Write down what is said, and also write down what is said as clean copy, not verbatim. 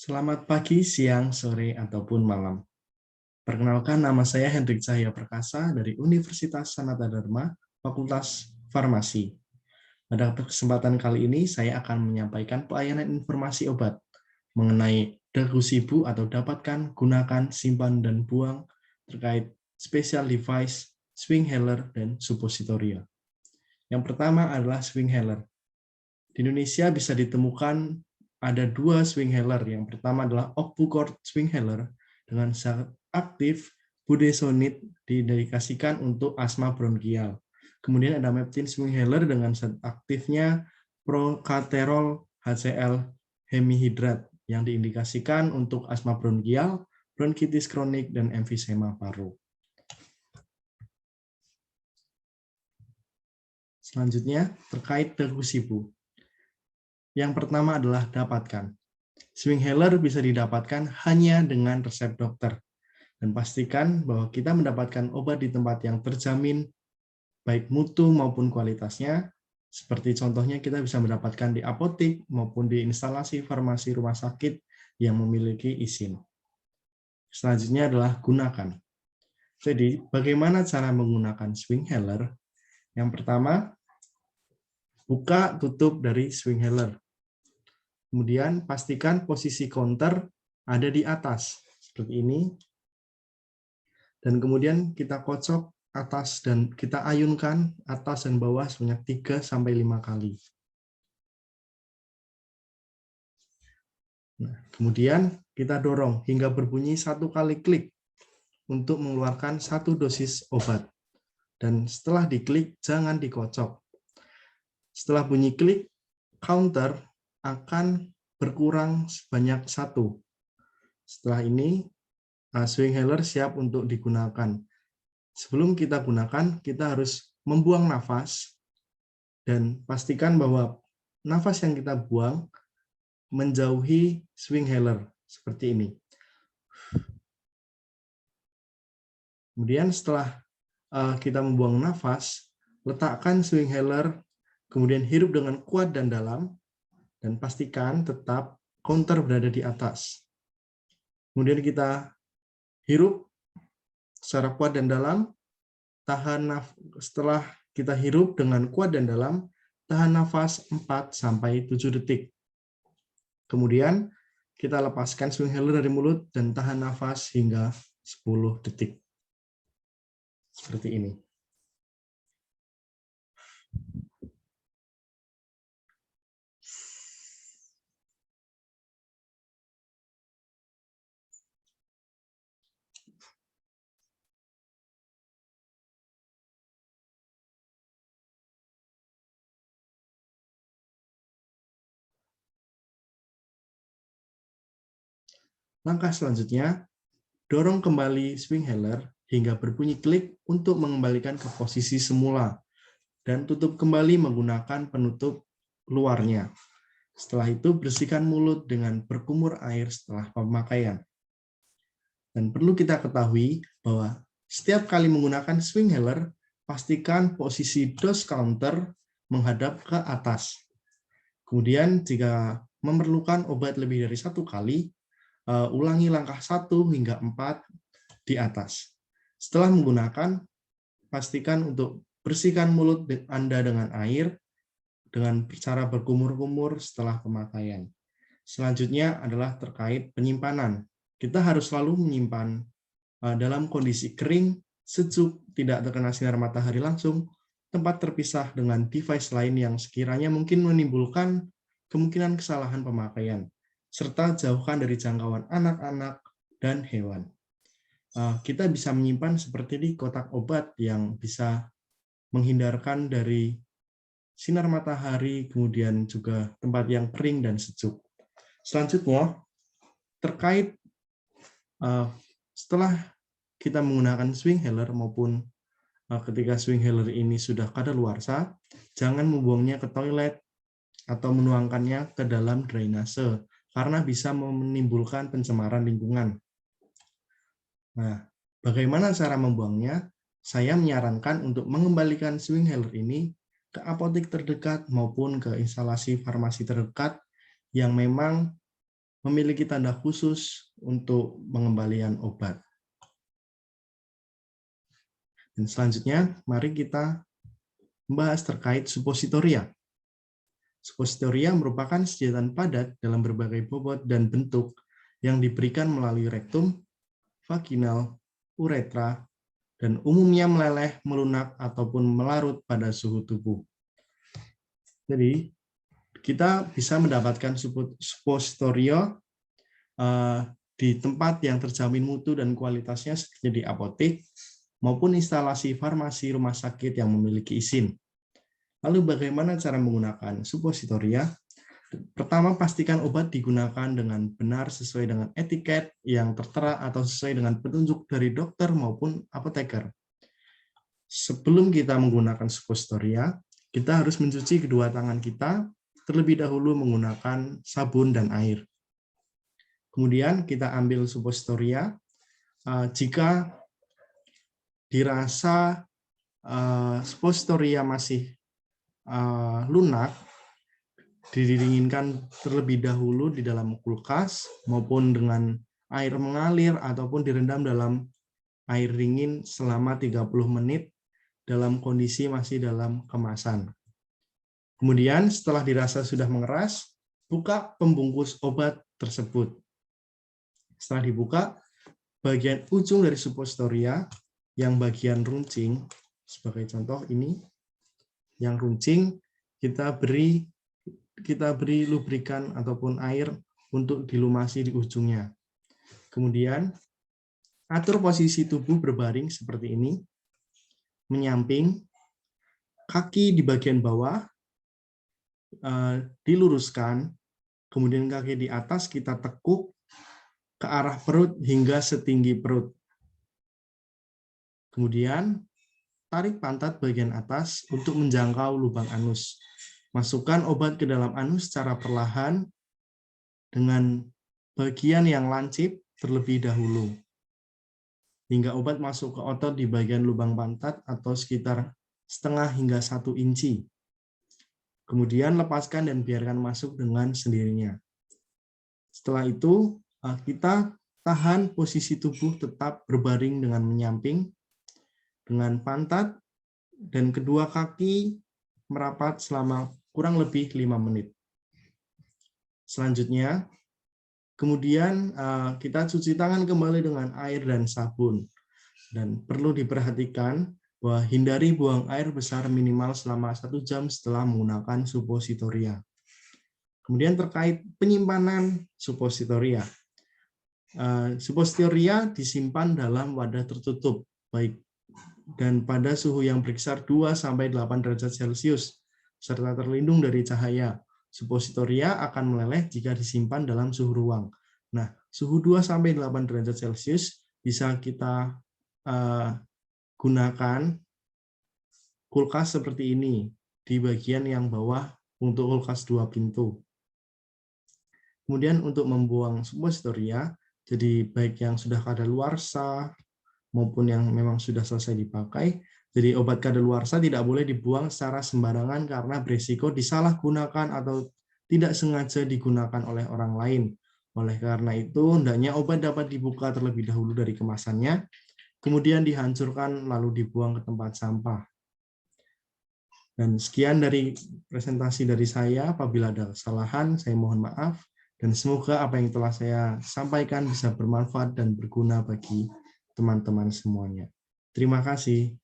Selamat pagi, siang, sore, ataupun malam. Perkenalkan, nama saya Hendrik Cahya Perkasa dari Universitas Sanata Dharma, Fakultas Farmasi. Pada kesempatan kali ini, saya akan menyampaikan pelayanan informasi obat mengenai Degusibu atau dapatkan, gunakan, simpan, dan buang terkait special device, swing inhaler, dan suppositoria. Yang pertama adalah swing inhaler. Di Indonesia bisa ditemukan ada dua swing inhaler. Yang pertama adalah Opbuchard swing inhaler dengan zat aktif budesonide didedikasikan untuk asma bronkial. Kemudian ada Meptin swing inhaler dengan zat aktifnya Procaterol HCl hemihidrat yang diindikasikan untuk asma bronkial, bronkitis kronik, dan emfisema paru. Selanjutnya, terkait Degusibu. Yang pertama adalah dapatkan. Swing inhaler bisa didapatkan hanya dengan resep dokter. Dan pastikan bahwa kita mendapatkan obat di tempat yang terjamin, baik mutu maupun kualitasnya. Seperti contohnya kita bisa mendapatkan di apotik maupun di instalasi farmasi rumah sakit yang memiliki izin. Selanjutnya adalah gunakan. Jadi, bagaimana cara menggunakan swing inhaler? Yang pertama, buka tutup dari swing inhaler. Kemudian pastikan posisi counter ada di atas, seperti ini. Dan kemudian kita kocok atas dan kita ayunkan atas dan bawah sebanyak 3-5 kali. Nah, kemudian kita dorong hingga berbunyi 1 kali klik untuk mengeluarkan 1 dosis obat. Dan setelah diklik, jangan dikocok. Setelah bunyi klik, counter akan berkurang sebanyak 1. Setelah ini, swing inhaler siap untuk digunakan. Sebelum kita gunakan, kita harus membuang nafas dan pastikan bahwa nafas yang kita buang menjauhi swing inhaler seperti ini. Kemudian setelah kita membuang nafas, letakkan swing inhaler, kemudian hirup dengan kuat dan dalam, dan pastikan tetap counter berada di atas. Kemudian kita hirup secara kuat dan dalam, setelah kita hirup dengan kuat dan dalam, tahan nafas 4-7 detik. Kemudian kita lepaskan swing inhaler dari mulut dan tahan nafas hingga 10 detik. Seperti ini. Langkah selanjutnya, dorong kembali swing inhaler hingga berbunyi klik untuk mengembalikan ke posisi semula dan tutup kembali menggunakan penutup luarnya. Setelah itu, bersihkan mulut dengan berkumur air setelah pemakaian. Dan perlu kita ketahui bahwa setiap kali menggunakan swing inhaler, pastikan posisi dose counter menghadap ke atas. Kemudian, jika memerlukan obat lebih dari 1 kali, ulangi langkah 1 hingga 4 di atas. Setelah menggunakan, pastikan untuk bersihkan mulut Anda dengan air dengan cara berkumur-kumur setelah pemakaian. Selanjutnya adalah terkait penyimpanan. Kita harus selalu menyimpan dalam kondisi kering, sejuk, tidak terkena sinar matahari langsung, tempat terpisah dengan device lain yang sekiranya mungkin menimbulkan kemungkinan kesalahan pemakaian, serta jauhkan dari jangkauan anak-anak dan hewan. Kita bisa menyimpan seperti di kotak obat yang bisa menghindarkan dari sinar matahari, kemudian juga tempat yang kering dan sejuk. Selanjutnya, terkait setelah kita menggunakan swing inhaler maupun ketika swing inhaler ini sudah kadaluarsa, jangan membuangnya ke toilet atau menuangkannya ke dalam drainase, karena bisa menimbulkan pencemaran lingkungan. Nah, bagaimana cara membuangnya? Saya menyarankan untuk mengembalikan swing inhaler ini ke apotek terdekat maupun ke instalasi farmasi terdekat yang memang memiliki tanda khusus untuk pengembalian obat. Dan selanjutnya, mari kita membahas terkait suppositoria. Suppositoria merupakan sediaan padat dalam berbagai bobot dan bentuk yang diberikan melalui rektum, vaginal, uretra, dan umumnya meleleh, melunak, ataupun melarut pada suhu tubuh. Jadi, kita bisa mendapatkan suppositoria di tempat yang terjamin mutu dan kualitasnya seperti di apotek, maupun instalasi farmasi rumah sakit yang memiliki izin. Lalu bagaimana cara menggunakan suppositoria? Pertama, pastikan obat digunakan dengan benar sesuai dengan etiket yang tertera atau sesuai dengan petunjuk dari dokter maupun apoteker. Sebelum kita menggunakan suppositoria, kita harus mencuci kedua tangan kita terlebih dahulu menggunakan sabun dan air. Kemudian kita ambil suppositoria. Jika dirasa suppositoria masih lunak, didinginkan terlebih dahulu di dalam kulkas maupun dengan air mengalir ataupun direndam dalam air dingin selama 30 menit dalam kondisi masih dalam kemasan. Kemudian setelah dirasa sudah mengeras, buka pembungkus obat tersebut. Setelah dibuka, bagian ujung dari suppositoria yang bagian runcing, sebagai contoh ini, yang runcing kita beri lubrikan ataupun air untuk dilumasi di ujungnya. Kemudian atur posisi tubuh berbaring seperti ini, menyamping, kaki di bagian bawah diluruskan, kemudian kaki di atas kita tekuk ke arah perut hingga setinggi perut. Kemudian tarik pantat bagian atas untuk menjangkau lubang anus. Masukkan obat ke dalam anus secara perlahan dengan bagian yang lancip terlebih dahulu, hingga obat masuk ke otot di bagian lubang pantat atau sekitar setengah hingga 1 inci. Kemudian lepaskan dan biarkan masuk dengan sendirinya. Setelah itu, kita tahan posisi tubuh tetap berbaring dengan menyamping, dengan pantat dan kedua kaki merapat selama kurang lebih 5 menit. Selanjutnya, kemudian kita cuci tangan kembali dengan air dan sabun. Dan perlu diperhatikan bahwa hindari buang air besar minimal selama 1 jam setelah menggunakan suppositoria. Kemudian terkait penyimpanan suppositoria. Suppositoria disimpan dalam wadah tertutup, baik dan pada suhu yang berkisar 2-8 derajat Celcius, serta terlindung dari cahaya. Suppositoria akan meleleh jika disimpan dalam suhu ruang. Nah, suhu 2-8 derajat Celcius bisa kita gunakan kulkas seperti ini di bagian yang bawah untuk kulkas 2 pintu. Kemudian untuk membuang suppositoria, jadi baik yang sudah kadaluarsa maupun yang memang sudah selesai dipakai. Jadi obat kadaluarsa tidak boleh dibuang secara sembarangan karena berisiko disalahgunakan atau tidak sengaja digunakan oleh orang lain. Oleh karena itu, hendaknya obat dapat dibuka terlebih dahulu dari kemasannya, kemudian dihancurkan lalu dibuang ke tempat sampah. Dan sekian dari presentasi dari saya. Apabila ada kesalahan, saya mohon maaf. Dan semoga apa yang telah saya sampaikan bisa bermanfaat dan berguna bagi teman-teman semuanya. Terima kasih.